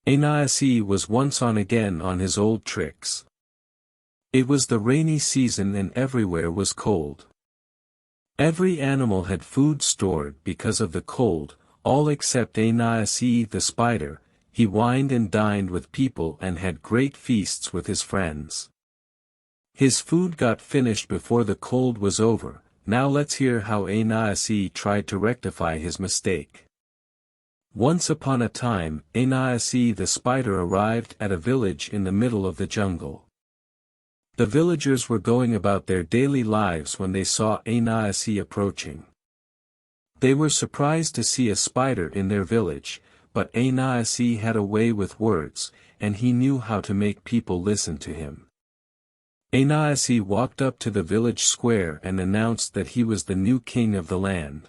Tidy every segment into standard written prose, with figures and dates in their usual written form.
Ananse was once again on his old tricks. It was the rainy season and everywhere was cold. Every animal had food stored because of the cold, all except Ananse the spider. He wined and dined with people and had great feasts with his friends. His food got finished before the cold was over. Now let's hear how Ananse tried to rectify his mistake. Once upon a time, Ananse the spider arrived at a village in the middle of the jungle. The villagers were going about their daily lives when they saw Ananse approaching. They were surprised to see a spider in their village, but Ananse had a way with words, and he knew how to make people listen to him. Ananse walked up to the village square and announced that he was the new king of the land.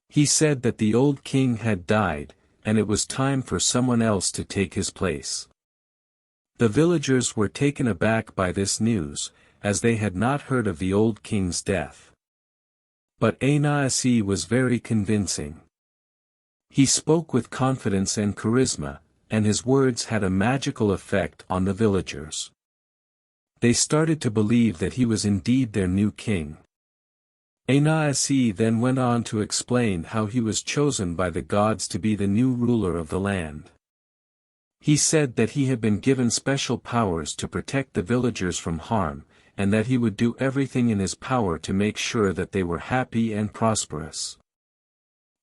He said that the old king had died, and it was time for someone else to take his place. The villagers were taken aback by this news, as they had not heard of the old king's death. But Ananse was very convincing. He spoke with confidence and charisma, and his words had a magical effect on the villagers. They started to believe that he was indeed their new king. Ananse then went on to explain how he was chosen by the gods to be the new ruler of the land. He said that he had been given special powers to protect the villagers from harm, and that he would do everything in his power to make sure that they were happy and prosperous.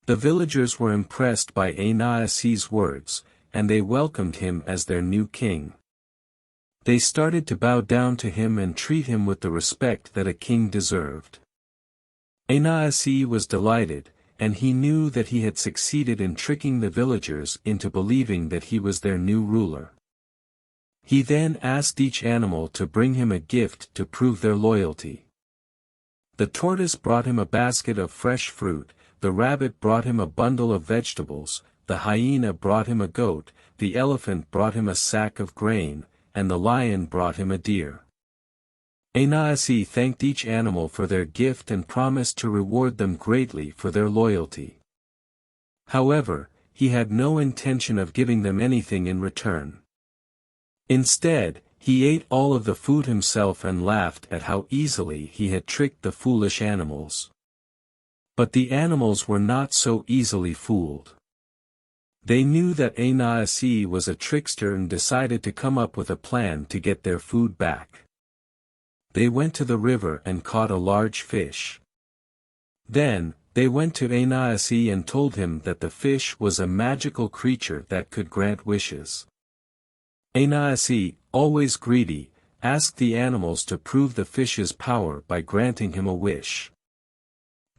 The villagers were impressed by Ananse's words, and they welcomed him as their new king. They started to bow down to him and treat him with the respect that a king deserved. Ananse was delighted, and he knew that he had succeeded in tricking the villagers into believing that he was their new ruler. He then asked each animal to bring him a gift to prove their loyalty. The tortoise brought him a basket of fresh fruit, the rabbit brought him a bundle of vegetables, the hyena brought him a goat, the elephant brought him a sack of grain, and the lion brought him a deer. Ananse thanked each animal for their gift and promised to reward them greatly for their loyalty. However, he had no intention of giving them anything in return. Instead, he ate all of the food himself and laughed at how easily he had tricked the foolish animals. But the animals were not so easily fooled. They knew that Ananse was a trickster and decided to come up with a plan to get their food back. They went to the river and caught a large fish. Then, they went to Ananse and told him that the fish was a magical creature that could grant wishes. Ananse, always greedy, asked the animals to prove the fish's power by granting him a wish.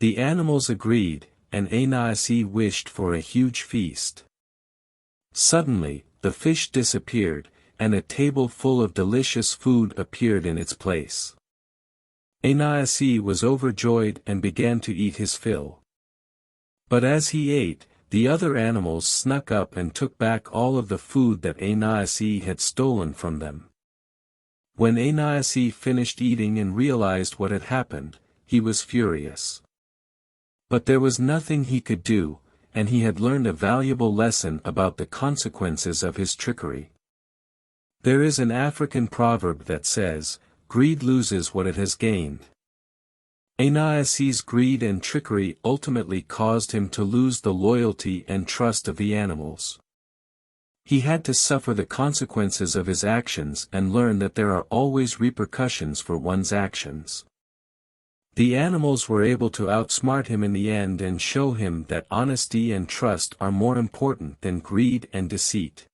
The animals agreed, and Ananse wished for a huge feast. Suddenly, the fish disappeared, and a table full of delicious food appeared in its place. Ananse was overjoyed and began to eat his fill. But as he ate, the other animals snuck up and took back all of the food that Ananse had stolen from them. When Ananse finished eating and realized what had happened, he was furious. But there was nothing he could do, and he had learned a valuable lesson about the consequences of his trickery. There is an African proverb that says, "Greed loses what it has gained." Ananse's greed and trickery ultimately caused him to lose the loyalty and trust of the animals. He had to suffer the consequences of his actions and learn that there are always repercussions for one's actions. The animals were able to outsmart him in the end and show him that honesty and trust are more important than greed and deceit.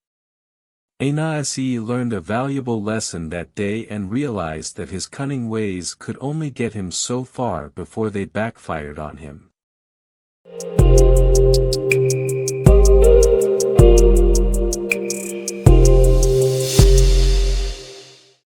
Ananse learned a valuable lesson that day and realized that his cunning ways could only get him so far before they backfired on him.